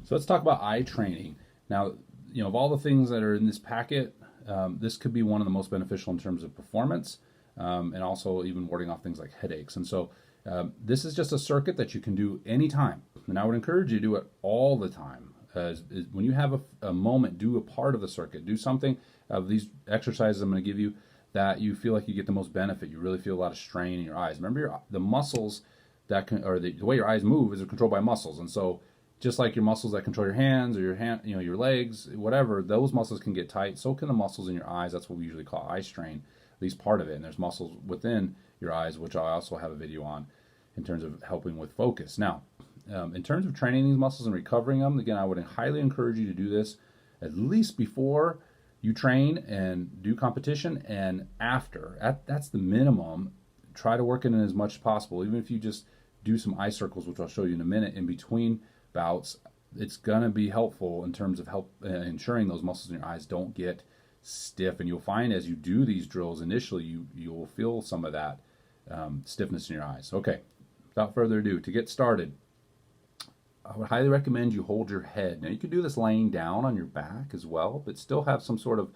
So let's talk about eye training. Now, of all the things that are in this packet, this could be one of the most beneficial in terms of performance, and also even warding off things like headaches. And so this is just a circuit that you can do anytime. And I would encourage you to do it all the time. When you have a moment, do a part of the circuit. Do something of these exercises I'm going to give you that you feel like you get the most benefit. You really feel a lot of strain in your eyes. Remember, the muscles the way your eyes move is controlled by muscles. And so just like your muscles that control your hands or your legs, whatever, those muscles can get tight. So can the muscles in your eyes. That's what we usually call eye strain, at least part of it. And there's muscles within your eyes, which I also have a video on in terms of helping with focus. Now, in terms of training these muscles and recovering them, again, I would highly encourage you to do this at least before you train and do competition, and after. That's the minimum. Try to work it in as much as possible. Even if you just do some eye circles, which I'll show you in a minute, in between bouts, it's going to be helpful in terms of ensuring those muscles in your eyes don't get stiff. And you'll find as you do these drills initially, you'll feel some of that stiffness in your eyes. Okay, without further ado, to get started, I would highly recommend you hold your head. Now, you can do this laying down on your back as well, but still have some sort of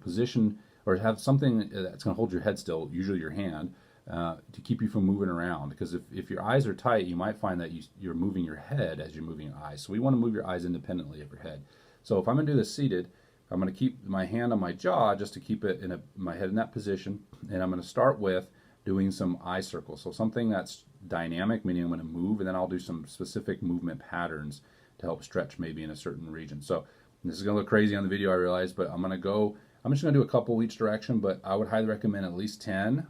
position, or have something that's going to hold your head still, usually your hand, to keep you from moving around. Because if your eyes are tight, you might find that you're moving your head as you're moving your eyes. So we want to move your eyes independently of your head. So if I'm going to do this seated, I'm going to keep my hand on my jaw just to keep it my head in that position, and I'm going to start with doing some eye circles. So something that's dynamic, meaning I'm going to move, and then I'll do some specific movement patterns to help stretch maybe in a certain region. So this is going to look crazy on the video, I realize, but I'm just going to do a couple each direction, but I would highly recommend at least 10.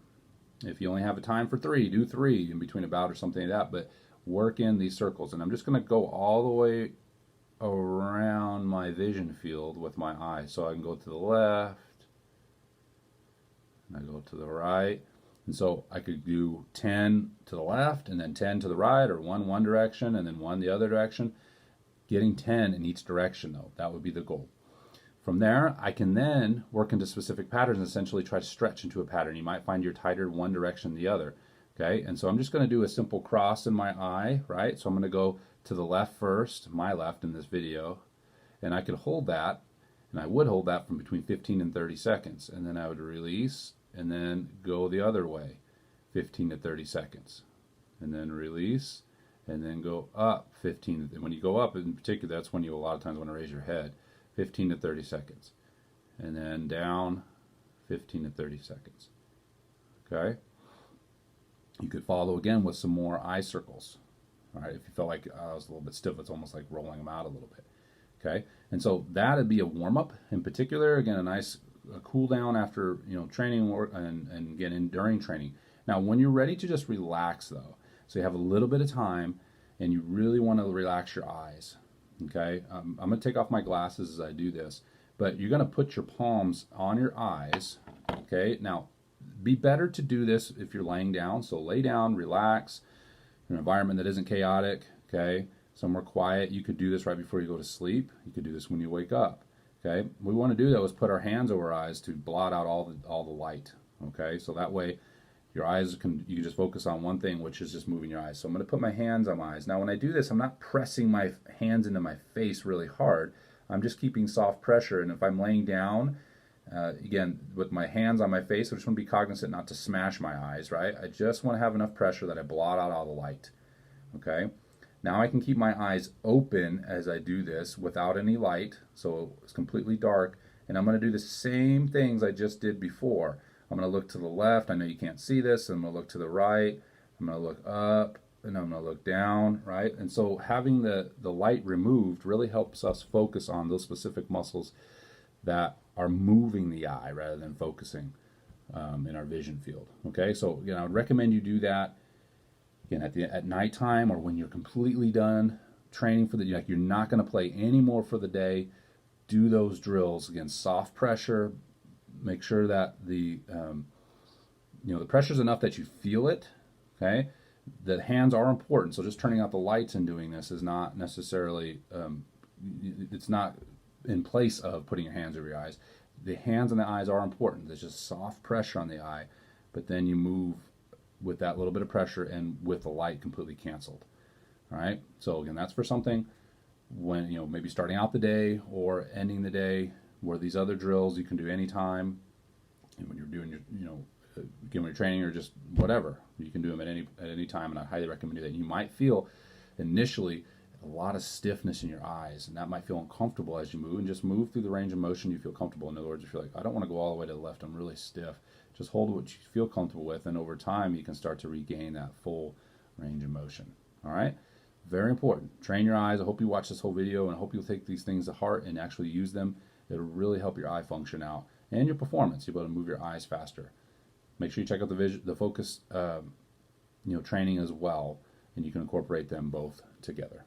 If you only have a time for 3, do 3 in between a bout or something like that, but work in these circles. And I'm just going to go all the way around my vision field with my eye. So I can go to the left, and I go to the right. And so I could do 10 to the left and then 10 to the right, or one direction and then one the other direction. Getting 10 in each direction, though, that would be the goal. From there, I can then work into specific patterns and essentially try to stretch into a pattern. You might find you're tighter one direction than the other. Okay, and so I'm just going to do a simple cross in my eye, right? So I'm going to go to the left first, my left in this video, and I could hold that, and I would hold that from between 15 and 30 seconds, and then I would release, and then go the other way, 15 to 30 seconds, and then release, and then go up 15. And when you go up, in particular, that's when you a lot of times want to raise your head, 15 to 30 seconds, and then down 15 to 30 seconds. Okay, you could follow again with some more eye circles. All right, if you felt like I was a little bit stiff, it's almost like rolling them out a little bit. Okay, and so that'd be a warm-up in particular. Again, a nice cool down after training and again during training. Now, when you're ready to just relax, though, so you have a little bit of time and you really want to relax your eyes. Okay, I'm going to take off my glasses as I do this, but you're going to put your palms on your eyes. Okay, now be better to do this if you're laying down. So lay down, relax, in an environment that isn't chaotic. Okay, somewhere quiet. You could do this right before you go to sleep. You could do this when you wake up. Okay, what we want to do though is put our hands over our eyes to blot out all the light. Okay, so that way your eyes you can just focus on one thing, which is just moving your eyes. So I'm going to put my hands on my eyes. Now when I do this, I'm not pressing my hands into my face really hard. I'm just keeping soft pressure. And if I'm laying down, again, with my hands on my face, I just want to be cognizant not to smash my eyes, right? I just want to have enough pressure that I blot out all the light. Okay, now I can keep my eyes open as I do this without any light, so it's completely dark. And I'm going to do the same things I just did before. I'm going to look to the left. I know you can't see this. I'm going to look to the right. I'm going to look up, and I'm going to look down, right? And so having the light removed really helps us focus on those specific muscles that are moving the eye rather than focusing in our vision field. Okay, so again, I would recommend you do that again at nighttime, or when you're completely done training for like you're not going to play anymore for the day. Do those drills again, soft pressure. Make sure that the pressure's enough that you feel it. Okay, the hands are important, so just turning out the lights and doing this is not necessarily it's not in place of putting your hands over your eyes. The hands and the eyes are important. There's just soft pressure on the eye, but then you move with that little bit of pressure and with the light completely canceled. All right, so again, that's for something when, maybe starting out the day or ending the day, where these other drills you can do anytime. And when you're doing your, again, when you're training or just whatever, you can do them at any time, and I highly recommend that. You might feel initially a lot of stiffness in your eyes, and that might feel uncomfortable as you move, and just move through the range of motion you feel comfortable. In other words, if you're like, I don't want to go all the way to the left, I'm really stiff, just hold what you feel comfortable with, and over time you can start to regain that full range of motion. All right? Very important. Train your eyes. I hope you watch this whole video, and I hope you'll take these things to heart and actually use them. It'll really help your eye function out and your performance. You'll be able to move your eyes faster. Make sure you check out the focus training as well, and you can incorporate them both together.